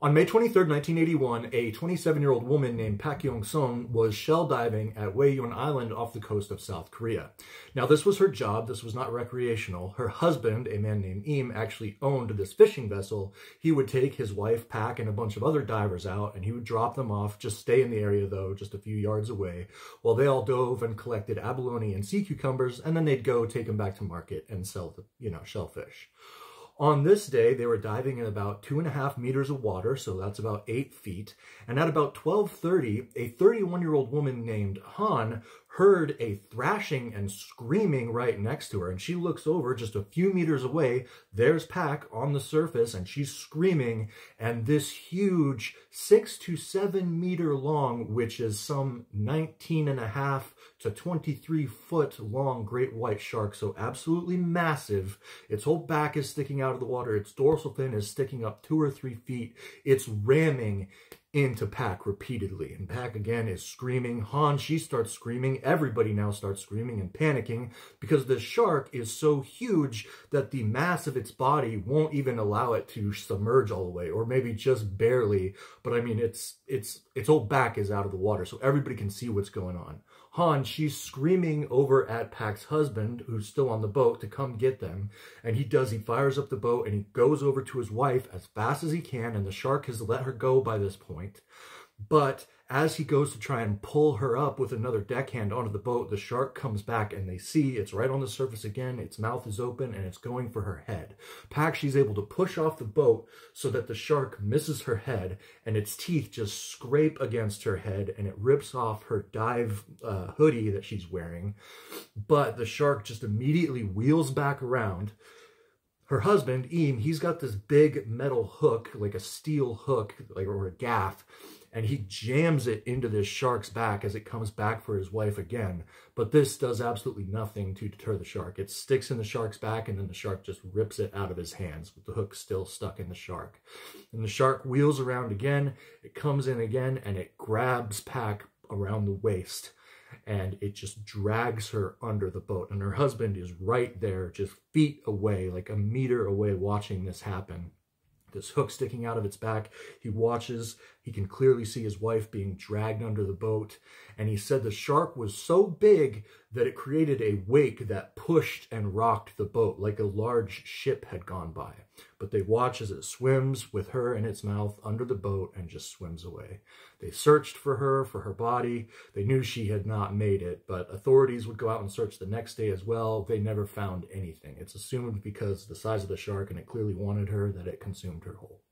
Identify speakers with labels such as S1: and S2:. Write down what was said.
S1: On May 23rd, 1981, a 27-year-old woman named Pak Yong-sung was shell diving at Waeyun Island off the coast of South Korea. Now, this was her job. This was not recreational. Her husband, a man named Im, actually owned this fishing vessel. He would take his wife, Pak, and a bunch of other divers out, and he would drop them off, just stay in the area, though, just a few yards away, while they all dove and collected abalone and sea cucumbers, and then they'd go take them back to market and sell the, shellfish. On this day, they were diving in about 2.5 meters of water, so that's about 8 feet. And at about 12:30, a 31-year-old woman named Han heard a thrashing and screaming right next to her. And she looks over just a few meters away. There's Pak on the surface, and she's screaming. And this huge 6 to 7 meter long, which is some 19.5 to 23 foot long great white shark, so absolutely massive. Its whole back is sticking out of the water. Its dorsal fin is sticking up 2 or 3 feet. It's ramming into Pak repeatedly. And Pak again is screaming. Han, she starts screaming. Everybody now starts screaming and panicking because the shark is so huge that the mass of its body won't even allow it to submerge all the way, or maybe just barely. But I mean, its whole back is out of the water, so everybody can see what's going on. Han, she's screaming over at Pak's husband, who's still on the boat, to come get them. And he fires up the boat and he goes over to his wife as fast as he can, and the shark has let her go by this point. But as he goes to try and pull her up with another deckhand onto the boat, the shark comes back and they see it's right on the surface again. Its mouth is open and it's going for her head. Pak, she's able to push off the boat so that the shark misses her head, and its teeth just scrape against her head and it rips off her dive hoodie that she's wearing. But the shark just immediately wheels back around. Her husband, Im, he's got this big metal hook, like a steel hook, or a gaff, and he jams it into this shark's back as it comes back for his wife again. But this does absolutely nothing to deter the shark. It sticks in the shark's back, and then the shark just rips it out of his hands with the hook still stuck in the shark. And the shark wheels around again, it comes in again, and it grabs Pak around the waist. And it just drags her under the boat. And her husband is right there, just feet away, like a meter away, watching this happen. This hook sticking out of its back. He watches. He can clearly see his wife being dragged under the boat. And he said the shark was so big that it created a wake that pushed and rocked the boat like a large ship had gone by. But they watch as it swims with her in its mouth under the boat and just swims away. They searched for her body. They knew she had not made it, but authorities would go out and search the next day as well. They never found anything. It's assumed because of the size of the shark and it clearly wanted her that it consumed her whole.